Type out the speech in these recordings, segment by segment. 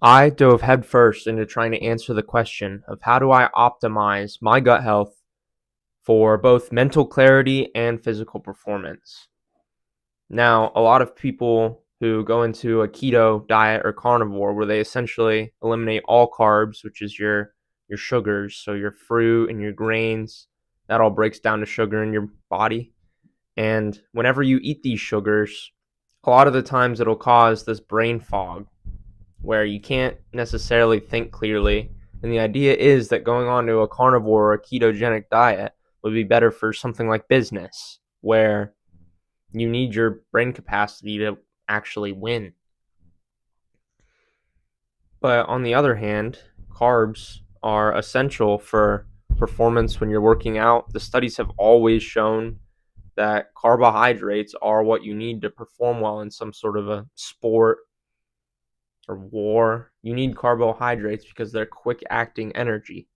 I dove headfirst into trying to answer the question of how do I optimize my gut health for both mental clarity and physical performance. Now, a lot of people who go into a keto diet or carnivore where they essentially eliminate all carbs, which is your sugars, so your fruit and your grains, that all breaks down to sugar in your body. And whenever you eat these sugars, a lot of the times it'll cause this brain fog where you can't necessarily think clearly. And the idea is that going on to a carnivore or a ketogenic diet would be better for something like business, where you need your brain capacity to actually win. But on the other hand, carbs are essential for performance when you're working out. The studies have always shown that carbohydrates are what you need to perform well in some sort of a sport or war. You need carbohydrates because they're quick acting energy.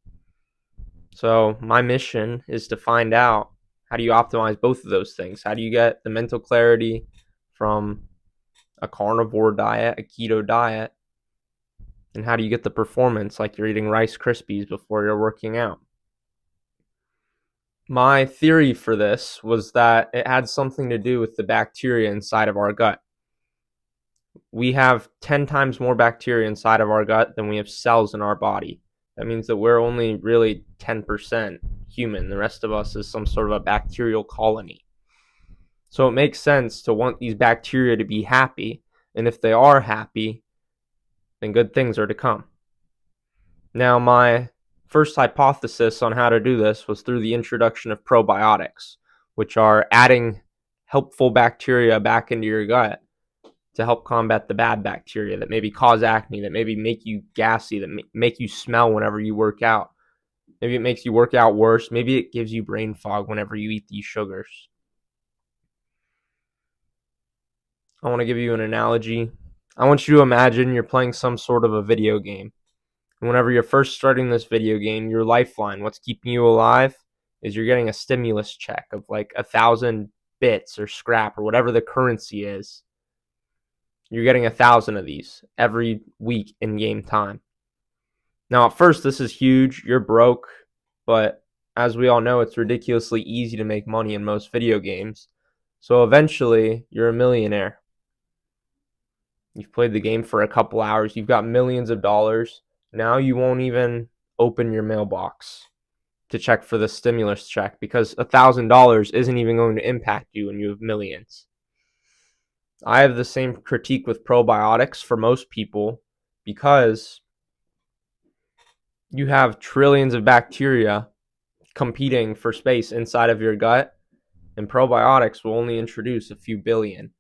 So, my mission is to find out how do you optimize both of those things? How do you get the mental clarity from a carnivore diet, a keto diet? And how do you get the performance like you're eating Rice Krispies before you're working out? My theory for this was that it had something to do with the bacteria inside of our gut. We have 10 times more bacteria inside of our gut than we have cells in our body. That means that we're only really 10% human. The rest of us is some sort of a bacterial colony. So it makes sense to want these bacteria to be happy. And if they are happy, then good things are to come. Now, my first hypothesis on how to do this was through the introduction of probiotics, which are adding helpful bacteria back into your gut to help combat the bad bacteria that maybe cause acne, that maybe make you gassy, that make you smell whenever you work out. Maybe it makes you work out worse. Maybe it gives you brain fog whenever you eat these sugars. I want to give you an analogy. I want you to imagine you're playing some sort of a video game. And whenever you're first starting this video game, your lifeline, what's keeping you alive, is you're getting a stimulus check of like 1,000 bits or scrap or whatever the currency is. You're getting 1,000 of these every week in game time. Now, at first, this is huge. You're broke, but as we all know, it's ridiculously easy to make money in most video games. So eventually, you're a millionaire. You've played the game for a couple hours. You've got millions of dollars. Now you won't even open your mailbox to check for the stimulus check because $1,000 isn't even going to impact you when you have millions. I have the same critique with probiotics for most people because you have trillions of bacteria competing for space inside of your gut, and probiotics will only introduce a few billion.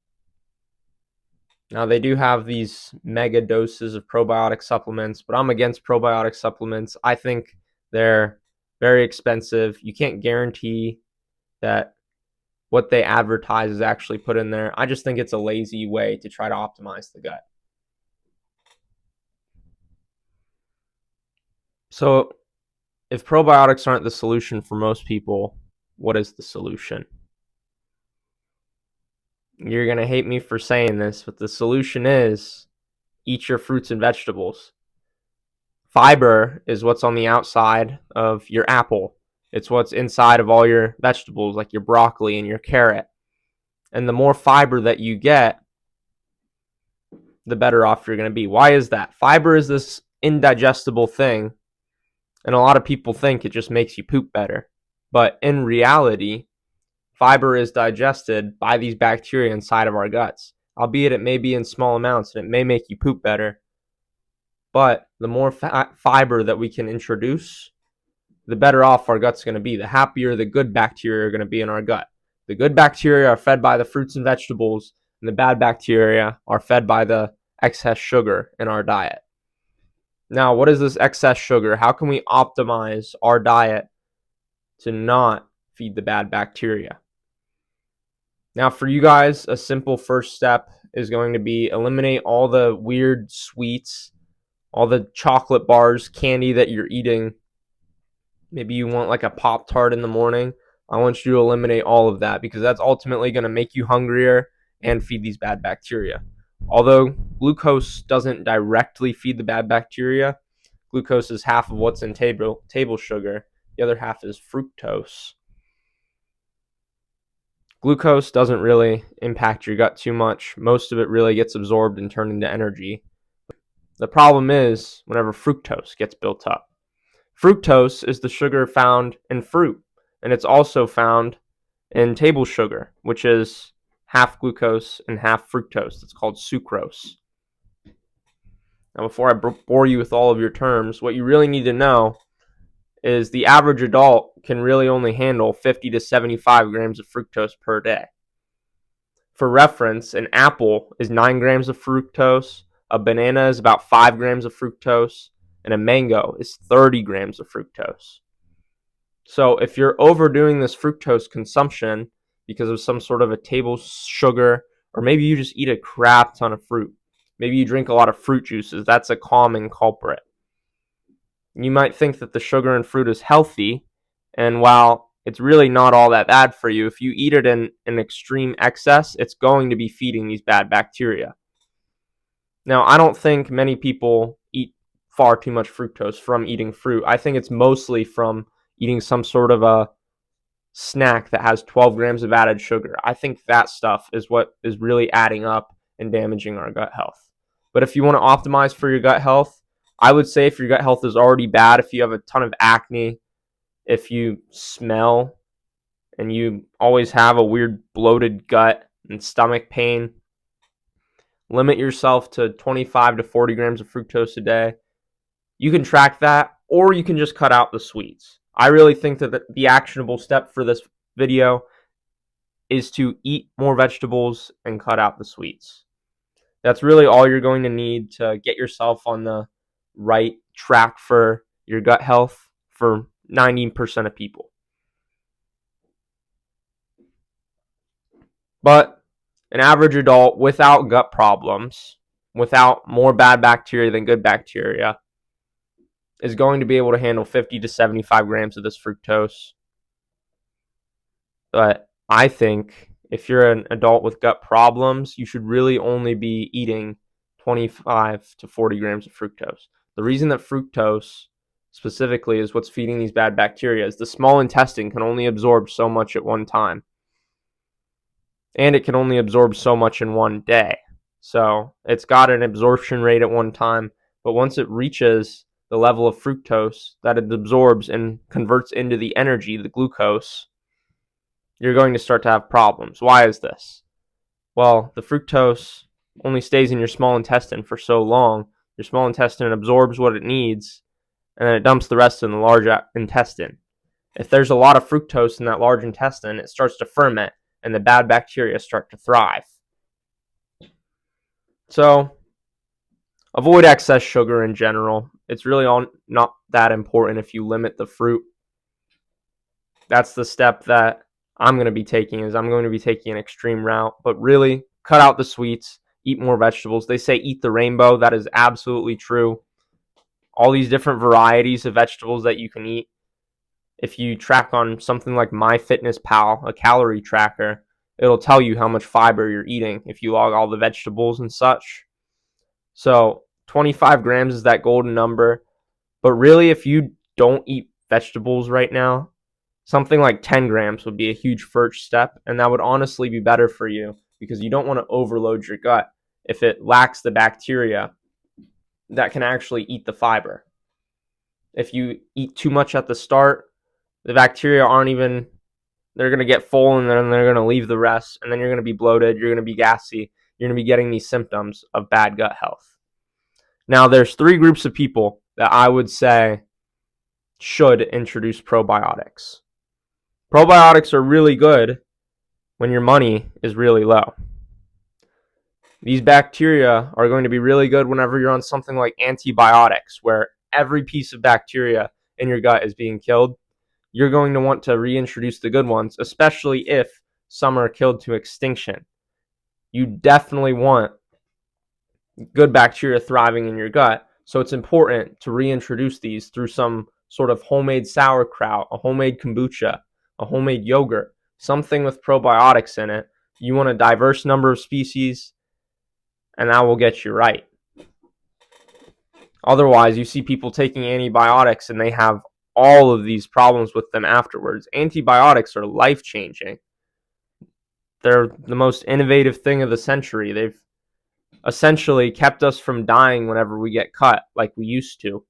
Now, they do have these mega doses of probiotic supplements, but I'm against probiotic supplements. I think they're very expensive. You can't guarantee that what they advertise is actually put in there. I just think it's a lazy way to try to optimize the gut. So, if probiotics aren't the solution for most people, what is the solution? You're going to hate me for saying this, but the solution is eat your fruits and vegetables. Fiber is what's on the outside of your apple. It's what's inside of all your vegetables, like your broccoli and your carrot. And the more fiber that you get, the better off you're going to be. Why is that? Fiber is this indigestible thing, and a lot of people think it just makes you poop better. But in reality, fiber is digested by these bacteria inside of our guts, albeit it may be in small amounts and it may make you poop better. But the more fiber that we can introduce, the better off our gut's going to be. The happier the good bacteria are going to be in our gut. The good bacteria are fed by the fruits and vegetables, and the bad bacteria are fed by the excess sugar in our diet. Now, what is this excess sugar? How can we optimize our diet to not feed the bad bacteria? Now, for you guys, a simple first step is going to be eliminate all the weird sweets, all the chocolate bars, candy that you're eating. Maybe you want like a Pop-Tart in the morning. I want you to eliminate all of that because that's ultimately going to make you hungrier and feed these bad bacteria. Although glucose doesn't directly feed the bad bacteria, glucose is half of what's in table sugar. The other half is fructose. Glucose doesn't really impact your gut too much. Most of it really gets absorbed and turned into energy. The problem is whenever fructose gets built up. Fructose is the sugar found in fruit, and it's also found in table sugar, which is half glucose and half fructose. It's called sucrose. Now, before I bore you with all of your terms, what you really need to know is the average adult can really only handle 50 to 75 grams of fructose per day. For reference, an apple is 9 grams of fructose, a banana is about 5 grams of fructose, and a mango is 30 grams of fructose. So if you're overdoing this fructose consumption because of some sort of a table sugar, or maybe you just eat a crap ton of fruit, maybe you drink a lot of fruit juices, that's a common culprit. You might think that the sugar in fruit is healthy, and while it's really not all that bad for you, if you eat it in an extreme excess, it's going to be feeding these bad bacteria. Now, I don't think many people eat far too much fructose from eating fruit. I think it's mostly from eating some sort of a snack that has 12 grams of added sugar. I think that stuff is what is really adding up and damaging our gut health. But if you want to optimize for your gut health, I would say if your gut health is already bad, if you have a ton of acne, if you smell and you always have a weird bloated gut and stomach pain, limit yourself to 25 to 40 grams of fructose a day. You can track that, or you can just cut out the sweets. I really think that the actionable step for this video is to eat more vegetables and cut out the sweets. That's really all you're going to need to get yourself on the right track for your gut health for 90% of people. But an average adult without gut problems, without more bad bacteria than good bacteria, is going to be able to handle 50 to 75 grams of this fructose. But I think if you're an adult with gut problems, you should really only be eating 25 to 40 grams of fructose. The reason that fructose specifically is what's feeding these bad bacteria is the small intestine can only absorb so much at one time. And it can only absorb so much in one day. So it's got an absorption rate at one time, but once it reaches the level of fructose that it absorbs and converts into the energy, the glucose, you're going to start to have problems. Why is this? Well, the fructose only stays in your small intestine for so long. Your small intestine absorbs what it needs, and then it dumps the rest in the large intestine. If there's a lot of fructose in that large intestine, it starts to ferment, and the bad bacteria start to thrive. So, avoid excess sugar in general. It's really not that important if you limit the fruit. That's the step that I'm going to be taking, is I'm going to be taking an extreme route, but really cut out the sweets, eat more vegetables. They say eat the rainbow. That is absolutely true. All these different varieties of vegetables that you can eat. If you track on something like MyFitnessPal, a calorie tracker, it'll tell you how much fiber you're eating if you log all the vegetables and such. So 25 grams is that golden number. But really, if you don't eat vegetables right now, something like 10 grams would be a huge first step, and that would honestly be better for you because you don't want to overload your gut if it lacks the bacteria that can actually eat the fiber. If you eat too much at the start, the bacteria they're going to get full and then they're going to leave the rest, and then you're going to be bloated, you're going to be gassy, you're going to be getting these symptoms of bad gut health. Now, there's 3 groups of people that I would say should introduce probiotics. Probiotics are really good when your money is really low. These bacteria are going to be really good whenever you're on something like antibiotics, where every piece of bacteria in your gut is being killed. You're going to want to reintroduce the good ones, especially if some are killed to extinction. You definitely want good bacteria thriving in your gut, so it's important to reintroduce these through some sort of homemade sauerkraut, a homemade kombucha, a homemade yogurt, something with probiotics in it. You want a diverse number of species, and that will get you right. Otherwise, you see people taking antibiotics and they have all of these problems with them afterwards. Antibiotics are life-changing. They're the most innovative thing of the century. They've essentially kept us from dying whenever we get cut like we used to.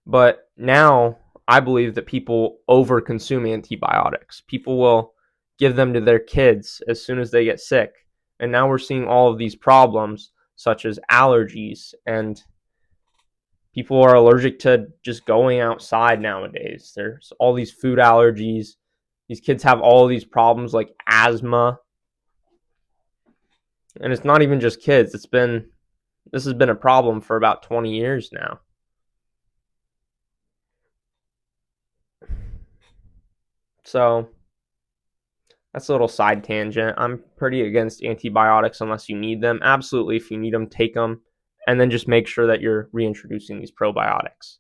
But now I believe that people overconsume antibiotics. People will give them to their kids as soon as they get sick. And now we're seeing all of these problems such as allergies, and people are allergic to just going outside nowadays. There's all these food allergies. These kids have all these problems like asthma. And it's not even just kids. This has been a problem for about 20 years now. So that's a little side tangent. I'm pretty against antibiotics unless you need them. Absolutely, if you need them, take them. And then just make sure that you're reintroducing these probiotics.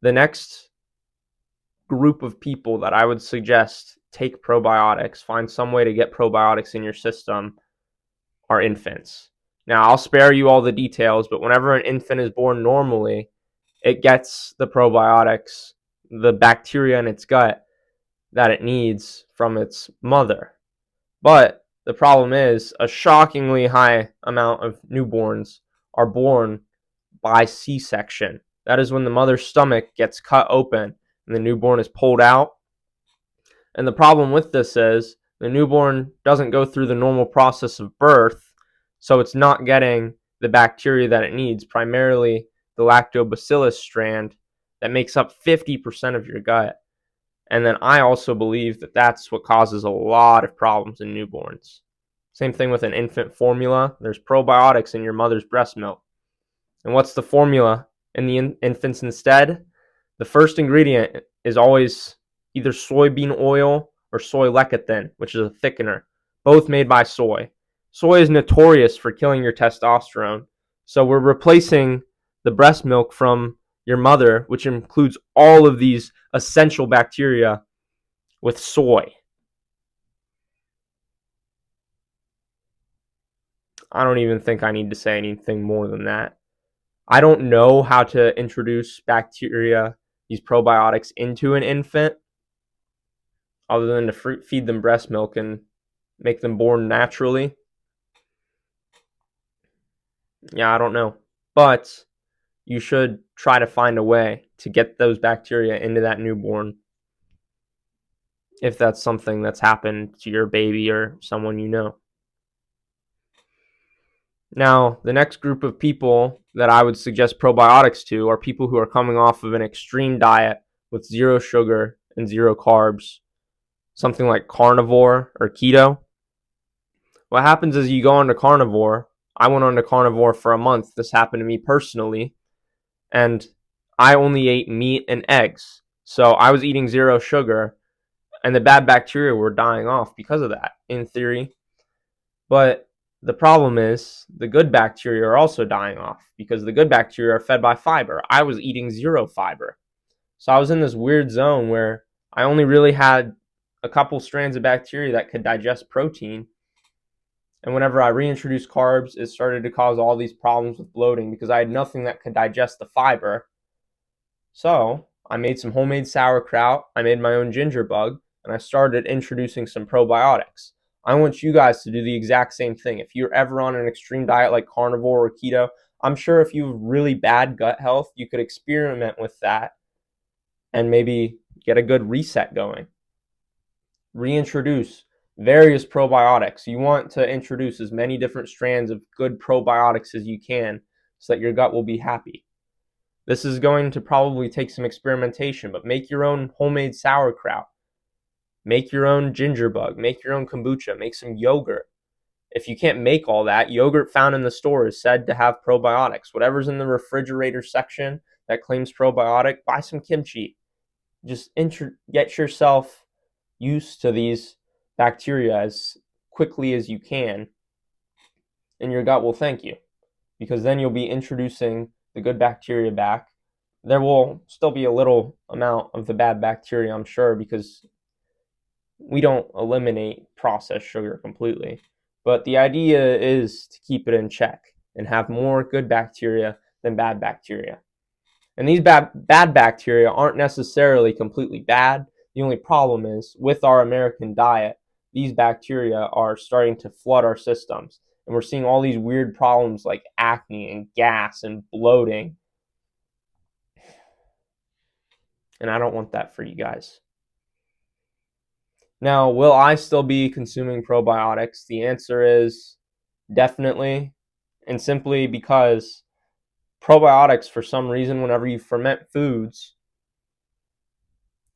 The next group of people that I would suggest take probiotics, find some way to get probiotics in your system, are infants. Now, I'll spare you all the details, but whenever an infant is born normally, it gets the probiotics, the bacteria in its gut that it needs from its mother. But the problem is a shockingly high amount of newborns are born by C-section. That is when the mother's stomach gets cut open and the newborn is pulled out. And the problem with this is the newborn doesn't go through the normal process of birth, so it's not getting the bacteria that it needs, primarily the lactobacillus strand that makes up 50% of your gut. And then I also believe that that's what causes a lot of problems in newborns. Same thing with an infant formula. There's probiotics in your mother's breast milk. And what's the formula in the infants instead? The first ingredient is always either soybean oil or soy lecithin, which is a thickener, both made by soy. Soy is notorious for killing your testosterone. So we're replacing the breast milk from your mother, which includes all of these essential bacteria, with soy. I don't even think I need to say anything more than that. I don't know how to introduce bacteria, these probiotics, into an infant other than to feed them breast milk and make them born naturally. Yeah, I don't know. But you should try to find a way to get those bacteria into that newborn if that's something that's happened to your baby or someone you know. Now, the next group of people that I would suggest probiotics to are people who are coming off of an extreme diet with zero sugar and zero carbs, something like carnivore or keto. What happens is you go on to carnivore. I went on to carnivore for a month. This happened to me personally. And I only ate meat and eggs. So I was eating zero sugar, and the bad bacteria were dying off because of that, in theory. But the problem is the good bacteria are also dying off because the good bacteria are fed by fiber. I was eating zero fiber. So I was in this weird zone where I only really had a couple strands of bacteria that could digest protein. And whenever I reintroduced carbs, it started to cause all these problems with bloating because I had nothing that could digest the fiber. So I made some homemade sauerkraut, I made my own ginger bug, and I started introducing some probiotics. I want you guys to do the exact same thing. If you're ever on an extreme diet like carnivore or keto, I'm sure if you have really bad gut health, you could experiment with that and maybe get a good reset going. Reintroduce various probiotics. You want to introduce as many different strands of good probiotics as you can so that your gut will be happy. This is going to probably take some experimentation, but make your own homemade sauerkraut. Make your own ginger bug. Make your own kombucha. Make some yogurt. If you can't make all that, yogurt found in the store is said to have probiotics. Whatever's in the refrigerator section that claims probiotic, buy some kimchi. Just get yourself used to these bacteria as quickly as you can, and your gut will thank you, because then you'll be introducing the good bacteria back. There will still be a little amount of the bad bacteria, I'm sure, because we don't eliminate processed sugar completely. But the idea is to keep it in check and have more good bacteria than bad bacteria. And these bad bacteria aren't necessarily completely bad. The only problem is with our American diet, these bacteria are starting to flood our systems. And we're seeing all these weird problems like acne and gas and bloating. And I don't want that for you guys. Now, will I still be consuming probiotics? The answer is definitely, and simply because probiotics, for some reason, whenever you ferment foods,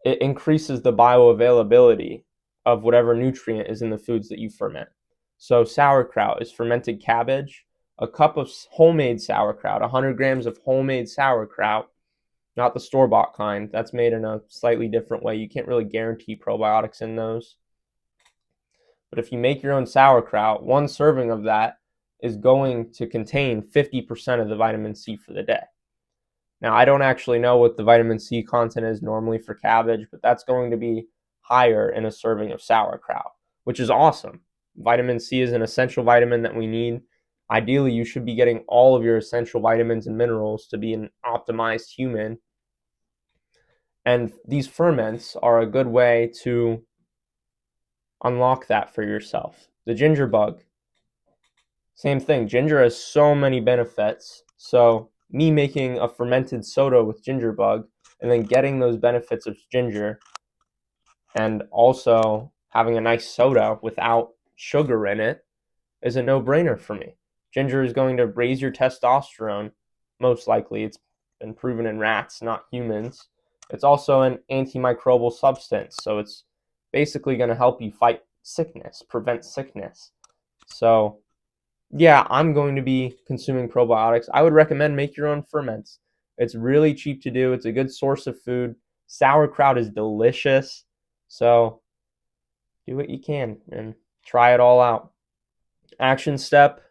it increases the bioavailability of whatever nutrient is in the foods that you ferment. So sauerkraut is fermented cabbage. A cup of homemade sauerkraut, 100 grams of homemade sauerkraut, not the store-bought kind. That's made in a slightly different way. You can't really guarantee probiotics in those. But if you make your own sauerkraut, one serving of that is going to contain 50% of the vitamin C for the day. Now, I don't actually know what the vitamin C content is normally for cabbage, but that's going to be higher in a serving of sauerkraut, which is awesome. Vitamin C is an essential vitamin that we need. Ideally, you should be getting all of your essential vitamins and minerals to be an optimized human. And these ferments are a good way to unlock that for yourself. The ginger bug, same thing. Ginger has so many benefits. So me making a fermented soda with ginger bug and then getting those benefits of ginger and also having a nice soda without sugar in it is a no-brainer for me. Ginger is going to raise your testosterone, most likely. It's been proven in rats, not humans. It's also an antimicrobial substance, so it's basically going to help you fight sickness, prevent sickness. So yeah, I'm going to be consuming probiotics. I would recommend make your own ferments. It's really cheap to do. It's a good source of food. Sauerkraut is delicious. So do what you can and try it all out. Action step,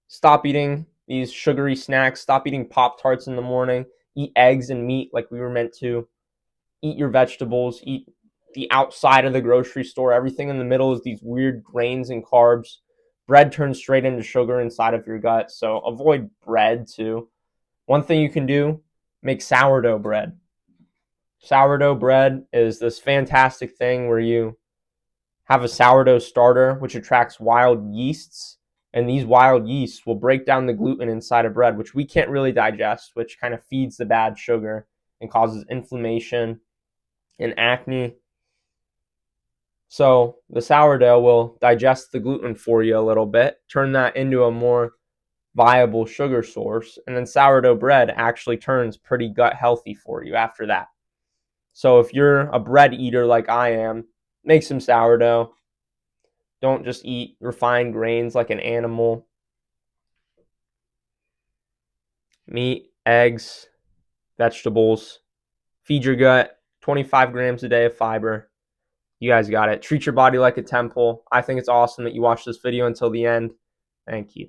stop eating these sugary snacks. Stop eating Pop-Tarts in the morning. Eat eggs and meat like we were meant to. Eat your vegetables. Eat the outside of the grocery store. Everything in the middle is these weird grains and carbs. Bread turns straight into sugar inside of your gut, so avoid bread too. One thing you can do, make sourdough bread. Sourdough bread is this fantastic thing where you have a sourdough starter which attracts wild yeasts, and these wild yeasts will break down the gluten inside of bread, which we can't really digest, which kind of feeds the bad sugar and causes inflammation and acne. So the sourdough will digest the gluten for you a little bit, turn that into a more viable sugar source, and then sourdough bread actually turns pretty gut healthy for you after that. So if you're a bread eater like I am, make some sourdough. Don't just eat refined grains like an animal. Meat, eggs, vegetables. Feed your gut. 25 grams a day of fiber. You guys got it. Treat your body like a temple. I think it's awesome that you watched this video until the end. Thank you.